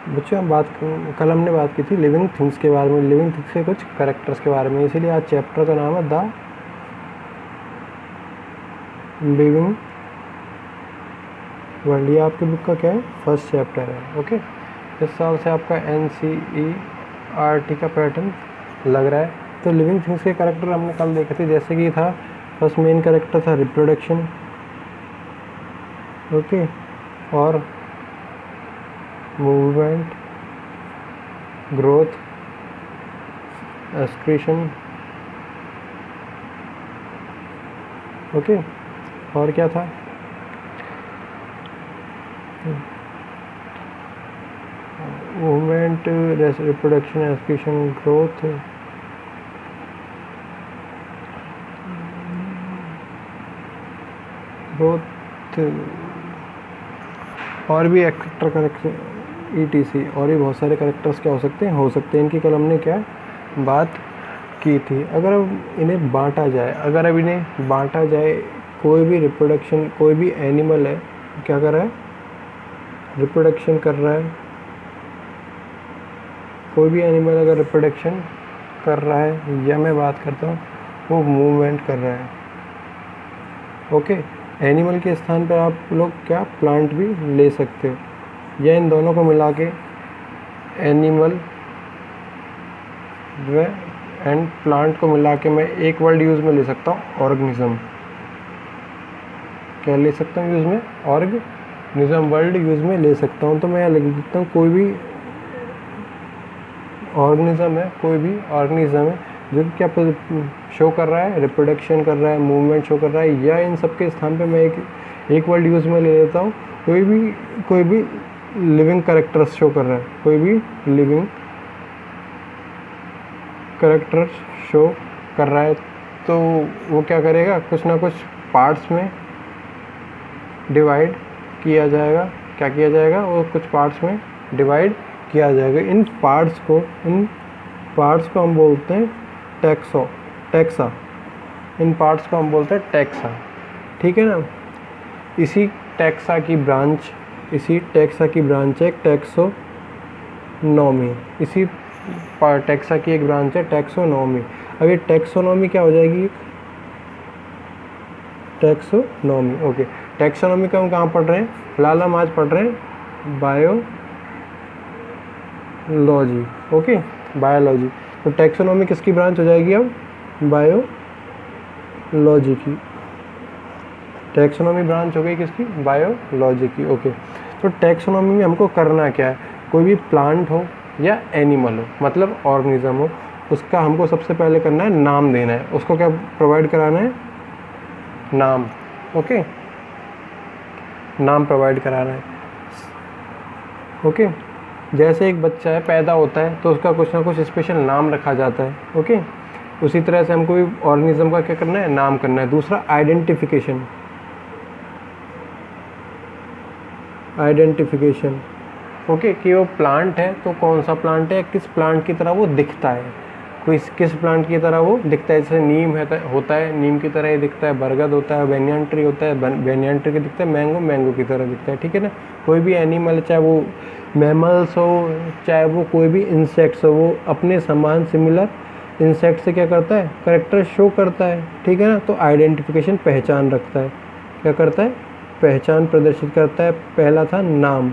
बच्चों कल हमने बात की थी लिविंग थिंग्स के बारे में, लिविंग थिंग्स के कुछ कैरेक्टर्स के बारे में, इसीलिए आज चैप्टर का नाम है द लिविंग वर्ल्ड। ये आपकी बुक का क्या है, फर्स्ट चैप्टर है। ओके, इस साल से आपका NCERT का पैटर्न लग रहा है। तो लिविंग थिंग्स के कैरेक्टर हमने कल देखे थे, जैसे कि था फर्स्ट मेन कैरेक्टर था रिप्रोडक्शन, ओके, और मूवमेंट, ग्रोथ, एक्सक्रीशन, ओके, और क्या था, मूवमेंट, रिप्रोडक्शन, एक्सक्रीशन, ग्रोथ, और भी एक्टर करेक्टर ETC, और भी बहुत सारे करेक्टर्स क्या हो सकते हैं, इनकी कल हमने क्या बात की थी। अगर अब इन्हें बांटा जाए, कोई भी रिप्रोडक्शन, कोई भी एनिमल है क्या कर रहा है, रिप्रोडक्शन कर रहा है, कोई भी एनिमल अगर रिप्रोडक्शन कर रहा है, या मैं बात करता हूँ वो मूवमेंट कर रहा है, ओके, एनिमल के स्थान पर आप लोग क्या प्लांट भी ले सकते हो, या इन दोनों को मिला के एनिमल एंड प्लांट को मिला के मैं एक वर्ड यूज़ में ले सकता हूँ, ऑर्गेनिज्म। क्या ले सकता हूँ यूज़ में, ऑर्गेनिज्म वर्ड यूज़ में ले सकता हूँ। तो मैं यहाँ लिख देता हूँ कोई भी ऑर्गेनिज्म है जो कि क्या शो कर रहा है, रिप्रोडक्शन कर रहा है, मूवमेंट शो कर रहा है, या इन सब के स्थान पे मैं एक वर्ड यूज़ में ले लेता हूँ, कोई भी लिविंग कैरेक्टर्स शो कर रहा है, कोई भी लिविंग कैरेक्टर शो कर रहा है, तो वो क्या करेगा, कुछ ना कुछ पार्ट्स में डिवाइड किया जाएगा। क्या किया जाएगा, वो कुछ पार्ट्स में डिवाइड किया जाएगा। इन पार्ट्स को हम बोलते हैं टैक्सा। इन पार्ट्स को हम बोलते हैं टैक्सा, ठीक है ना। इसी टैक्सा की ब्रांच है टैक्सोनॉमी। इसी टैक्सा की एक ब्रांच है टैक्सोनॉमी। अब ये टैक्सोनॉमी क्या हो जाएगी, टैक्सोनॉमी, ओके। टैक्सोनॉमी का हम कहाँ पढ़ रहे हैं, फिलहाल हम आज पढ़ रहे हैं बायोलॉजी, ओके, बायोलॉजी। तो टैक्सोनॉमी किसकी ब्रांच हो जाएगी, अब बायोलॉजी की। टैक्सोनॉमी ब्रांच हो गई किसकी, बायोलॉजी की, ओके। तो टैक्सोनॉमी में हमको करना क्या है, कोई भी प्लांट हो या एनिमल हो, मतलब ऑर्गेनिज्म हो, उसका हमको सबसे पहले करना है नाम देना है। उसको क्या प्रोवाइड कराना है, नाम, ओके, नाम प्रोवाइड कराना है, ओके। जैसे एक बच्चा है पैदा होता है तो उसका कुछ ना कुछ स्पेशल नाम रखा जाता है, ओके। उसी तरह से हमको भी ऑर्गेनिज्म का क्या करना है, नाम करना है। दूसरा आइडेंटिफिकेशन, ओके, कि वो प्लांट है तो कौन सा प्लांट है, किस प्लांट की तरह वो दिखता है, किस प्लांट की तरह वो दिखता है। जैसे नीम होता है, नीम की तरह ही दिखता है, बरगद होता है, बेनियन ट्री होता है, बेनियन ट्री की दिखता है, मैंगो की तरह दिखता है, ठीक है ना। कोई भी एनिमल, चाहे वो मैमल्स हो, चाहे वो कोई भी इंसेक्ट्स हो, वो अपने समान सिमिलर इंसेक्ट से क्या करता है, करेक्टर शो करता है, ठीक है ना। तो आइडेंटिफिकेशन पहचान रखता है, क्या करता है, पहचान प्रदर्शित करता है। पहला था नाम,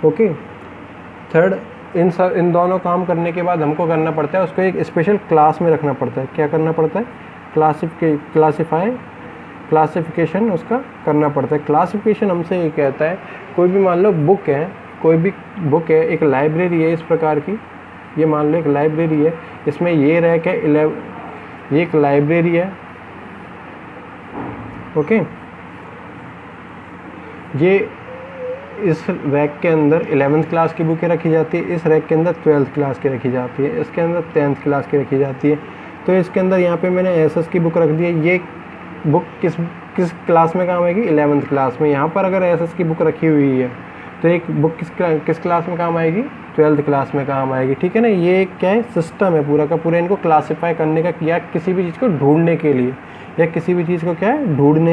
ओके। थर्ड, इन दोनों काम करने के बाद हमको करना पड़ता है, उसको एक स्पेशल क्लास में रखना पड़ता है। क्या करना पड़ता है, क्लासिफिकेशन उसका करना पड़ता है। क्लासिफिकेशन हमसे ये कहता है, कोई भी मान लो बुक है, एक लाइब्रेरी है इस प्रकार की, ये मान लो एक लाइब्रेरी है, इसमें ये रैक है, ये एक लाइब्रेरी है, ओके। ये इस रैक के अंदर 11th क्लास की बुकें रखी जाती है, इस रैक के अंदर 12th क्लास की रखी जाती है, इसके अंदर 10th क्लास की रखी जाती है। तो इसके अंदर यहाँ पे मैंने एसएस की बुक रख दी है। ये बुक किस क्लास में काम आएगी, 11th क्लास में। यहाँ पर अगर एसएस की बुक रखी हुई है तो एक बुक किस क्लास में काम आएगी, 12th क्लास में काम आएगी, ठीक है ना। ये क्या है, सिस्टम है पूरा का पूरा इनको क्लासीफाई करने का, या किसी भी चीज़ को ढूंढने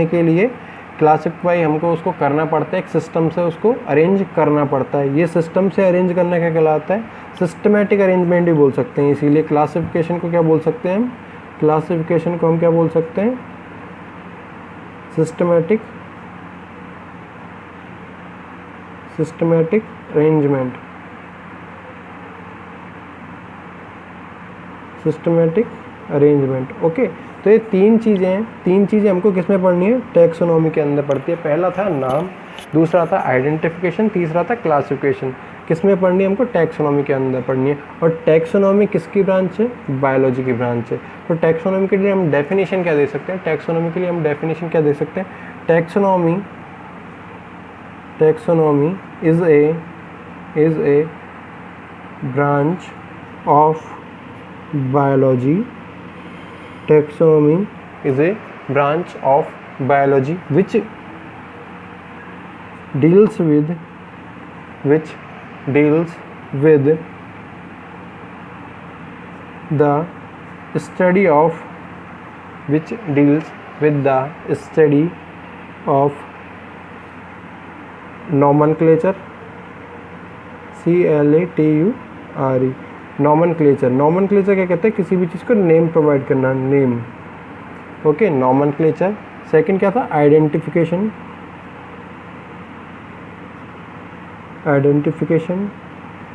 के लिए, क्लासिफाई हमको उसको करना पड़ता है, एक सिस्टम से उसको अरेंज करना पड़ता है। ये सिस्टम से अरेंज करना क्या कहलाता है? सिस्टमेटिक अरेंजमेंट भी बोल सकते हैं। इसीलिए क्लासिफिकेशन को क्या बोल सकते हैं हम? क्लासिफिकेशन को हम क्या बोल सकते हैं? Systematic arrangement. Systematic arrangement, okay. तो ये तीन चीज़ें हमको किस में पढ़नी है? टैक्सोनॉमी के अंदर पढ़ती है। पहला था नाम, दूसरा था आइडेंटिफिकेशन, तीसरा था क्लासिफिकेशन। किस में पढ़नी है हमको? टैक्सोनॉमी के अंदर पढ़नी है। और टैक्सोनॉमी किसकी ब्रांच है? बायोलॉजी की ब्रांच है। तो टैक्सोनॉमी के लिए हम डेफिनेशन क्या दे सकते हैं? टैक्सोनॉमी के लिए हम डेफिनेशन क्या दे सकते हैं? Taxonomy is a branch of biology. Taxonomy is a branch of biology which deals with the study of nomenclature, CLATURE। Nomenclature क्या कहते हैं? किसी भी चीज़ को नेम प्रोवाइड करना, नेम, ओके, नॉमेनक्लेचर। सेकंड क्या था? आइडेंटिफिकेशन।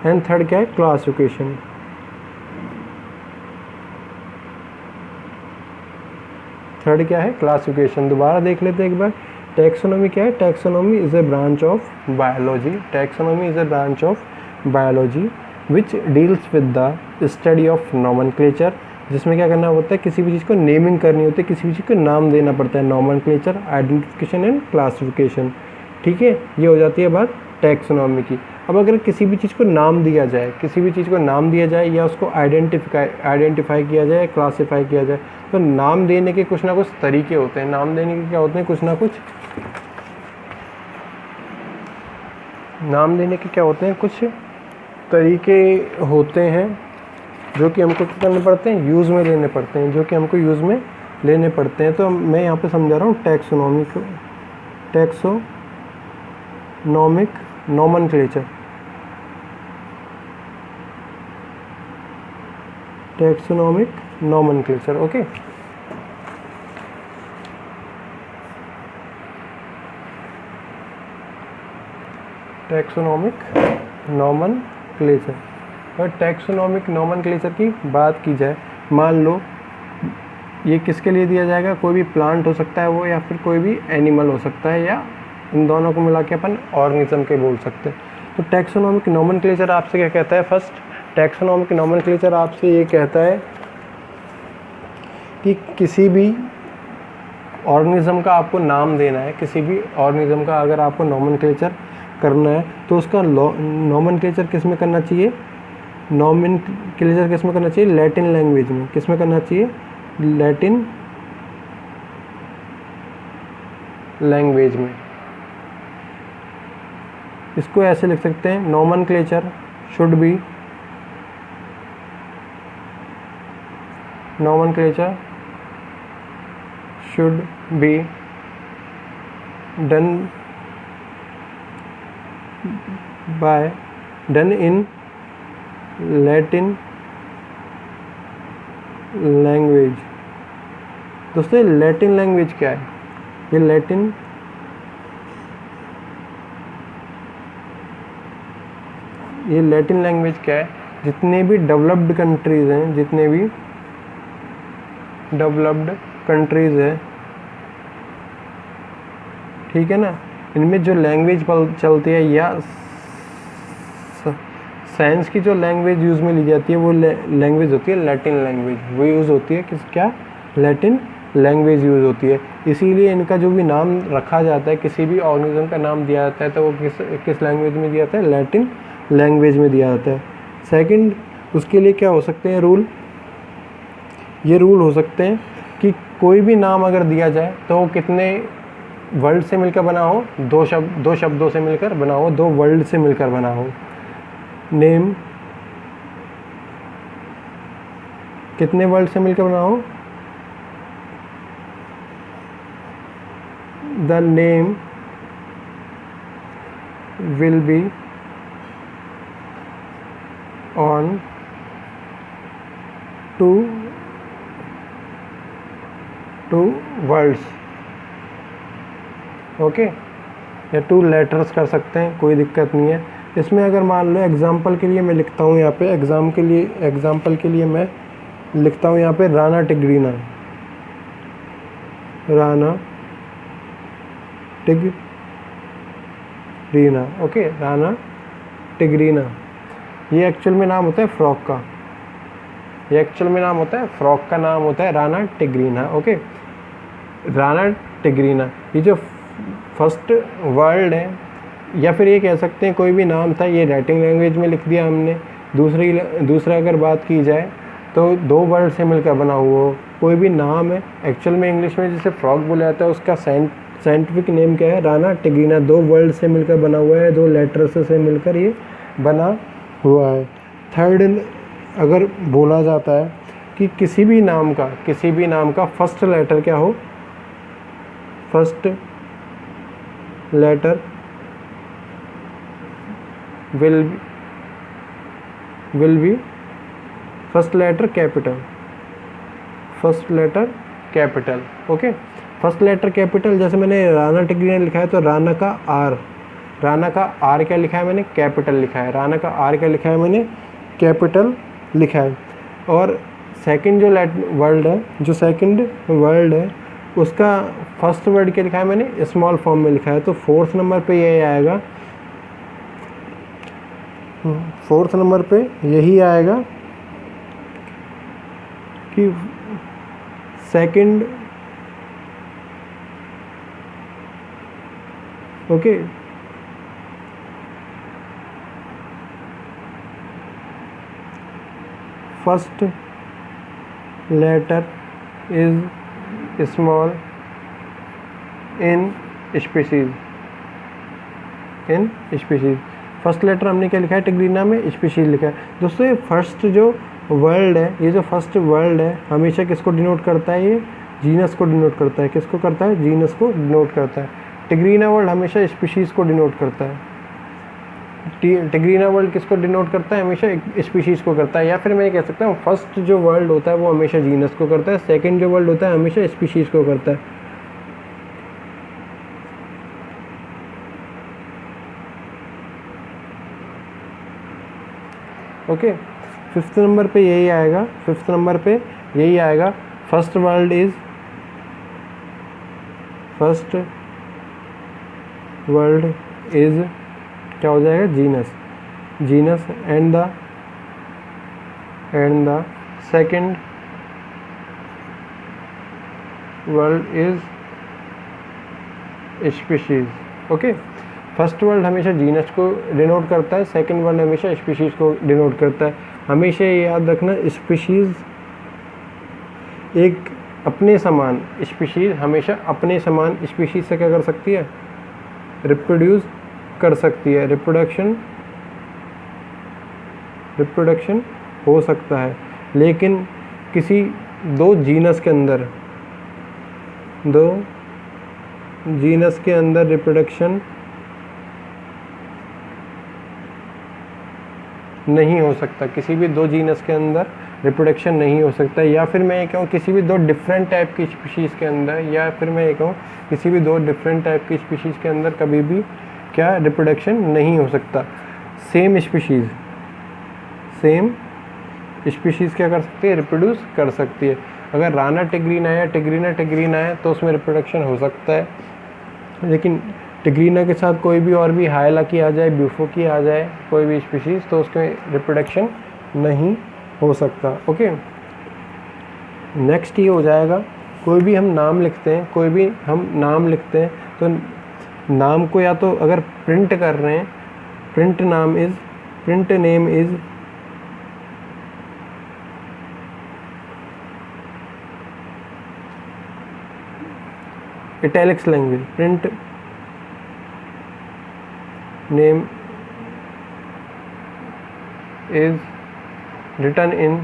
एंड थर्ड क्या है? क्लासिफिकेशन। थर्ड क्या है? क्लासिफिकेशन। दोबारा देख लेते हैं एक बार। टैक्सोनॉमी क्या है? Taxonomy is a branch of biology which deals with the study of nomenclature, जिसमें क्या करना होता है? किसी भी चीज़ को नेमिंग करनी होती है, किसी भी चीज़ को नाम देना पड़ता है। नॉमेनक्लेचर, आइडेंटिफिकेशन एंड क्लासिफिकेशन, ठीक है। ये हो जाती है बात टैक्सोनॉमी की। अब अगर किसी भी चीज़ को नाम दिया जाए, या उसको आइडेंटिफाई किया जाए, क्लासीफाई किया जाए, तो नाम देने के कुछ ना कुछ तरीके होते हैं। नाम देने के क्या होते हैं? कुछ ना कुछ नाम देने के क्या होते हैं? कुछ तरीके होते हैं जो कि हमको क्या करने पड़ते हैं? यूज़ में लेने पड़ते हैं, तो मैं यहाँ पे समझा रहा हूँ taxonomic nomenclature. Taxonomic nomenclature, okay. Taxonomic nomenclature. और टैक्सोनॉमिक नॉमेनक्लेचर की बात की जाए, मान लो ये किसके लिए दिया जाएगा? कोई भी प्लांट हो सकता है वो, या फिर कोई भी एनिमल हो सकता है, या इन दोनों को मिला के अपन ऑर्गेनिज्म के बोल सकते हैं। तो टैक्सोनॉमिक नॉमेनक्लेचर आपसे क्या कहता है? फर्स्ट, टैक्सोनॉमिक नॉमेनक्लेचर आपसे ये कहता है कि किसी भी ऑर्गेनिज्म का आपको नाम देना है, किसी भी ऑर्गेनिज्म का अगर आपको नॉमेनक्लेचर करना है, तो उसका नॉमेनक्लेचर किस में करना चाहिए? लैटिन लैंग्वेज में। किस में करना चाहिए? लैटिन लैंग्वेज में। इसको ऐसे लिख सकते हैं, nomenclature should be done in Latin language. दोस्तों लैटिन लैंग्वेज क्या है? ये लैटिन लैंग्वेज क्या है? जितने भी डेवलप्ड कंट्रीज हैं, ठीक है ना, इनमें जो लैंग्वेज चलती है, या साइंस की जो लैंग्वेज यूज़ में ली जाती है, वो लैंग्वेज होती है लैटिन लैंग्वेज। वो यूज़ होती है लैटिन लैंग्वेज यूज़ होती है। इसीलिए इनका जो भी नाम रखा जाता है, किसी भी ऑर्गेनिज्म का नाम दिया जाता है, तो वो किस लैंग्वेज में दिया जाता है? लैटिन लैंग्वेज में दिया जाता है। सेकंड, उसके लिए क्या हो सकते हैं रूल? ये रूल हो सकते हैं कि कोई भी नाम अगर दिया जाए तो वो कितने वर्ड से मिलकर बना हो? दो शब्दों से मिलकर बना हो, 2 वर्ड से मिलकर बना हो। नेम कितने वर्ड से मिलकर बना हो? the name will be on two words, okay, या 2 लेटर्स कर सकते हैं, कोई दिक्कत नहीं है इसमें। अगर मान लो एग्जाम्पल के लिए मैं लिखता हूँ यहाँ पे, एग्जाम्पल के लिए मैं लिखता हूँ यहाँ पे Rana tigrina, Rana tigrina, okay, Rana tigrina. ये एक्चुअल में नाम होता है फ्रॉक का, ये एक्चुअल में नाम होता है फ्रॉक का नाम होता है Rana tigrina, okay, Rana tigrina. ये जो फर्स्ट वर्ड है, या फिर ये कह सकते हैं कोई भी नाम था, ये राइटिंग लैंग्वेज में लिख दिया हमने। दूसरा अगर बात की जाए तो 2 वर्ड से मिलकर बना हुआ कोई भी नाम है, एक्चुअल में इंग्लिश में जिसे फ्रॉक बोला जाता है उसका साइंटिफिक नेम क्या है, राना टिग्रीना। 2 वर्ड से मिलकर बना हुआ है, 2 लेटर्स से मिलकर ये बना हुआ है। थर्ड, अगर बोला जाता है कि किसी भी नाम का फर्स्ट लेटर क्या हो, first letter will be first letter capital, okay, first letter capital. जैसे मैंने राना टिग्रीना लिखा है तो राना का आर क्या लिखा है मैंने, कैपिटल लिखा है। राना का आर क्या लिखा है मैंने, कैपिटल लिखा है। और सेकंड जो सेकंड वर्ड है उसका फर्स्ट वर्ड क्या लिखा है मैंने, स्मॉल फॉर्म में लिखा है। तो 4th नंबर पे ये आएगा, 4th नंबर पे यही आएगा कि second, okay, first letter is small in species. First letter हमने क्या लिखा है टिग्रीना में, स्पीशीज लिखा है। दोस्तों ये फर्स्ट जो वर्ड है, ये जो फर्स्ट वर्ड है हमेशा किसको डिनोट करता है, ये जीनस को डिनोट करता है। किसको करता है, जीनस को डिनोट करता है। टिग्रीना वर्ड हमेशा स्पीशीज को डिनोट करता है। टिग्रीना वर्ड किसको डिनोट करता है, हमेशा स्पीशीज को करता है। या फिर मैं कह सकता हूँ फर्स्ट जो वर्ड होता है वो हमेशा जीनस को करता है, सेकंड जो वर्ड होता है हमेशा स्पीशीज को करता है। ओके, 5th नंबर पे यही आएगा, 5th नंबर पे यही आएगा। फर्स्ट वर्ड इज क्या हो जाएगा, genus and the second word is species. Okay, first word हमेशा जीनस को डिनोट करता है, सेकंड वर्ड हमेशा स्पीशीज को डिनोट करता है। हमेशा ये याद रखना, स्पीशीज एक अपने समान, स्पीशीज हमेशा अपने समान स्पीशीज से क्या कर सकती है, रिप्रोड्यूस कर सकती है, रिप्रोडक्शन हो सकता है। लेकिन किसी दो जीनस के अंदर रिप्रोडक्शन नहीं हो सकता, किसी भी 2 जीनस के अंदर रिप्रोडक्शन नहीं हो सकता। या फिर मैं ये कहूँ किसी भी 2 डिफरेंट टाइप की स्पीशीज़ के अंदर, या फिर मैं ये कहूँ किसी भी 2 डिफरेंट टाइप की स्पीशीज़ के अंदर कभी भी क्या रिप्रोडक्शन नहीं हो सकता। सेम स्पीशीज़ क्या कर सकती है, रिप्रोड्यूस कर सकती है। अगर राना टिग्रीना है या टिग्रीना है तो उसमें रिप्रोडक्शन हो सकता है, लेकिन टिग्रीना के साथ कोई भी और भी हायला की आ जाए, ब्यूफो की आ जाए, कोई भी स्पीशीज़, तो उसमें रिप्रोडक्शन नहीं हो सकता। ओके, नेक्स्ट ये हो जाएगा, कोई भी हम नाम लिखते हैं तो नाम को या तो अगर प्रिंट कर रहे हैं, print name is italics language, print name is written in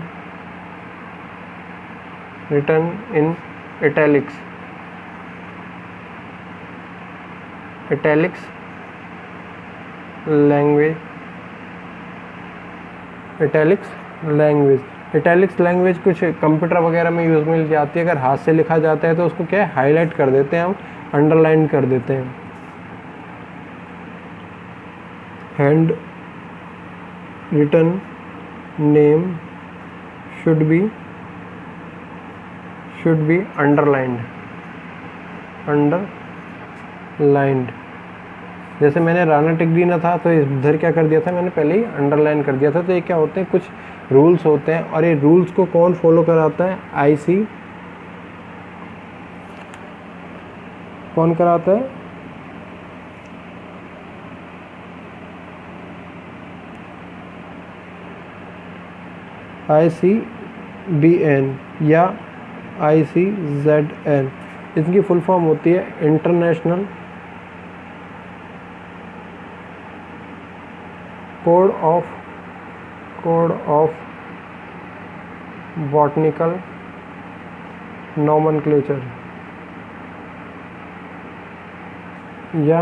italics, italics language, italics language कुछ कंप्यूटर वगैरह में यूज़ मिल जाती है। अगर हाथ से लिखा जाता है तो उसको क्या है, हाईलाइट कर देते हैं हम, अंडरलाइन कर देते हैं। Hand written name should be underlined. जैसे मैंने राणा टिग्रीना था तो इधर क्या कर दिया था, मैंने पहले ही अंडरलाइन कर दिया था। तो ये क्या होते हैं, कुछ रूल्स होते हैं, और ये रूल्स को कौन फॉलो कराता है, आईसी कौन कराता है, ICBN या ICZN। इसकी फुल फॉर्म होती है international code of botanical nomenclature या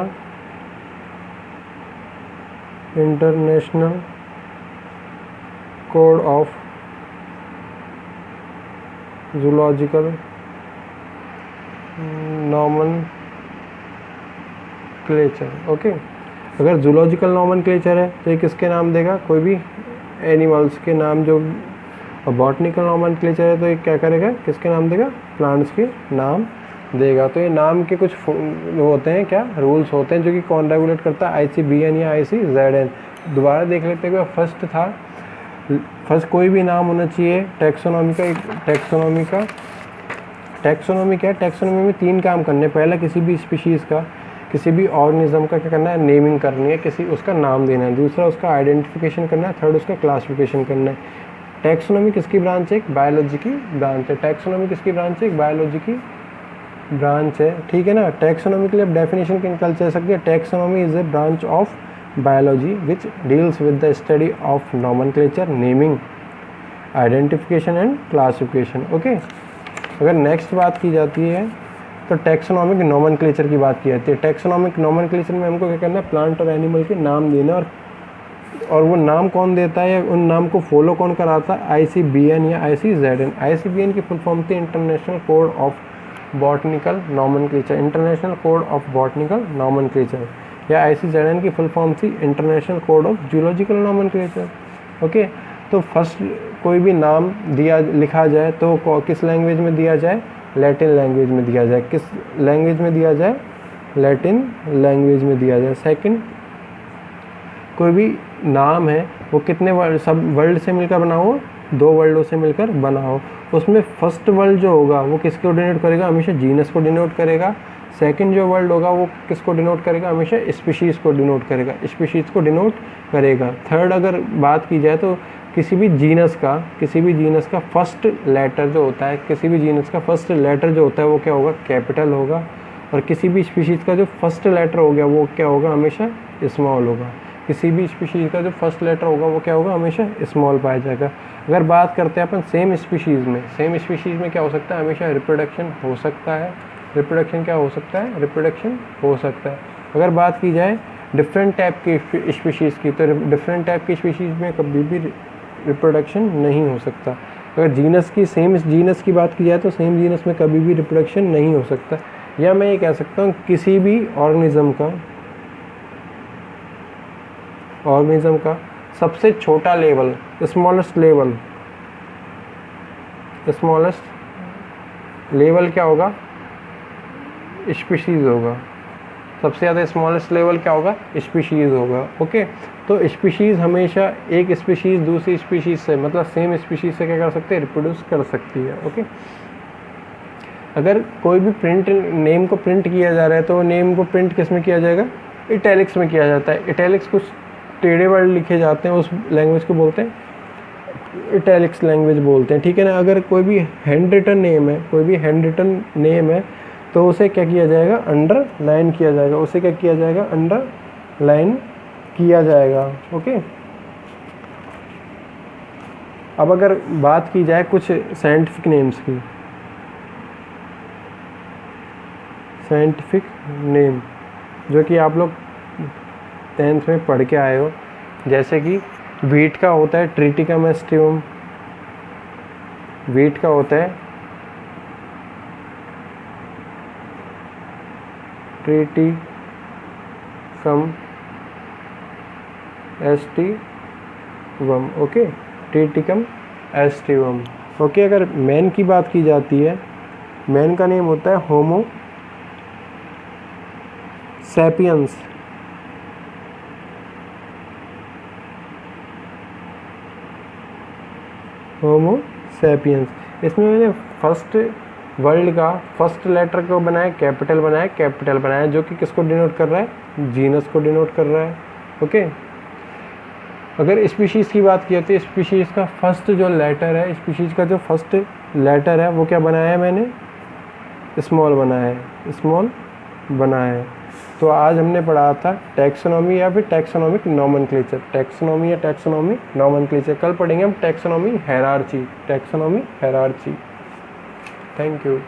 international code of zoological nomenclature. Okay, अगर जूलॉजिकल नॉमेनक्लेचर है तो ये किसके नाम देगा, कोई भी एनिमल्स के नाम जो, और बॉटनिकल नॉमेनक्लेचर है तो ये क्या करेगा, किसके नाम देगा, प्लांट्स के नाम देगा। तो ये नाम के कुछ होते हैं, क्या रूल्स होते हैं, जो कि कौन रेगुलेट करता है, ICBN या ICZN। दोबारा देख लेते हैं, फर्स्ट था, फर्स्ट कोई भी नाम होना चाहिए टैक्सोनॉमी का। टैक्सोनॉमी क्या है, टैक्सोनॉमी में 3 काम करने हैं। पहला, किसी भी स्पीशीज़ का, किसी भी ऑर्गेनिज्म का क्या करना है, नेमिंग करनी है, किसी उसका नाम देना है। दूसरा, उसका आइडेंटिफिकेशन करना है। थर्ड, उसका क्लासिफिकेशन करना है। टैक्सोनॉमी किसकी ब्रांच है, एक बायोलॉजी की ब्रांच है। टैक्सोनॉमी किसकी ब्रांच है, एक बायोलॉजी की ब्रांच है, ठीक है ना। टैक्सोनॉमी के लिए आप डेफिनेशन निकाल सकते हैं, taxonomy is a branch of biology which deals with the study of nomenclature, naming, identification and classification. Okay, अगर नेक्स्ट बात की जाती है तो टैक्सोनॉमिक नॉमेनक्लेचर की बात की जाती है। टैक्सोनॉमिक नॉमेनक्लेचर में हमको क्या करना है, प्लांट और एनिमल के नाम देना, और वो नाम कौन देता है या उन नाम को फॉलो कौन कराता है, ICBN या ICZN। ICBN की फुल फॉर्म थी international code of botanical nomenclature, international code of botanical nomenclature, या ICZN की फुल फॉर्म थी international code of zoological nomenclature. Okay, तो फर्स्ट कोई भी नाम लिखा जाए तो किस लैंग्वेज में दिया जाए, लैटिन लैंग्वेज में दिया जाए। किस लैंग्वेज में दिया जाए, लैटिन लैंग्वेज में दिया जाए। सेकंड, कोई भी नाम है वो कितने वर्ड, सब वर्ड से मिलकर बना हो, 2 वर्डों से मिलकर बना हो। उसमें फर्स्ट वर्ड जो होगा वो किसको डिनोट करेगा, हमेशा जीनस को डिनोट करेगा। सेकंड जो वर्ड होगा वो किसको डिनोट करेगा, हमेशा स्पीशीज़ को डिनोट करेगा, स्पीशीज़ को डिनोट करेगा। थर्ड, अगर बात की जाए तो किसी भी जीनस का फर्स्ट लेटर जो होता है, किसी भी जीनस का फर्स्ट लेटर जो होता है वो क्या होगा, कैपिटल होगा। और किसी भी स्पीशीज़ का जो फर्स्ट लेटर हो गया वो क्या होगा, हमेशा स्मॉल होगा। किसी भी स्पीशीज़ का जो फर्स्ट लेटर होगा वो क्या होगा, हमेशा स्मॉल पाया जाएगा। अगर बात करते हैं अपन सेम स्पीशीज़ में क्या हो सकता है, हमेशा रिप्रोडक्शन हो सकता है। रिप्रोडक्शन क्या हो सकता है, रिप्रोडक्शन हो सकता है। अगर बात की जाए डिफरेंट टाइप की स्पीशीज़ की, तो डिफरेंट टाइप की स्पीशीज़ में कभी भी रिप्रोडक्शन नहीं हो सकता। अगर जीनस की, सेम जीनस की बात की जाए तो सेम जीनस में कभी भी रिप्रोडक्शन नहीं हो सकता। या मैं ये कह सकता हूँ किसी भी ऑर्गेनिज्म का सबसे छोटा लेवल, स्मॉलेस्ट लेवल क्या होगा, स्पीशीज़ होगा। सबसे ज़्यादा स्मॉलेस्ट लेवल क्या होगा, स्पीशीज़ होगा। ओके, तो स्पीशीज़ हमेशा एक स्पीशीज़ दूसरी स्पीशीज़ से, मतलब सेम स्पीशीज़ से क्या कर सकते हैं, रिप्रोड्यूस कर सकती है। ओके, अगर कोई भी नेम को प्रिंट किया जा रहा है तो नेम को प्रिंट किस में किया जाएगा, इटैलिक्स में किया जाता है। इटैलिक्स कुछ टेढ़े वर्ड लिखे जाते हैं, उस लैंग्वेज को बोलते हैं इटैलिक्स लैंग्वेज बोलते हैं, ठीक है ना। अगर कोई भी हैंड रिटन नेम है तो उसे क्या किया जाएगा, अंडरलाइन किया जाएगा। अंडरलाइन किया जाएगा। ओके, अब अगर बात की जाए कुछ साइंटिफिक नेम्स की, साइंटिफिक नेम जो कि आप लोग 10th में पढ़ के आए हो, जैसे कि वीट का होता है ट्रिटिकम एस्टिवम, वीट का होता है Triticum aestivum, okay, Triticum aestivum, okay. अगर मैन की बात की जाती है, मैन का नेम होता है होमो सैपियंस, होमो सैपियंस। इसमें मैंने फर्स्ट वर्ल्ड का फर्स्ट लेटर को बनाया, कैपिटल बनाया, जो कि किसको डिनोट कर रहा है, जीनस को डिनोट कर रहा है, ओके। अगर स्पीशीज़ की बात की जाती है, स्पीशीज़ का फर्स्ट जो लेटर है, स्पीशीज़ का जो फर्स्ट लेटर है वो क्या बनाया है मैंने, स्मॉल बनाया है। तो आज हमने पढ़ा था टैक्सोनॉमी या फिर टैक्सोनॉमिक नोमेनक्लेचर, टैक्सोनॉमी या टैक्सोनॉमी नोमेनक्लेचर। कल पढ़ेंगे हम टैक्सोनॉमी हायरार्ची, थैंक यू।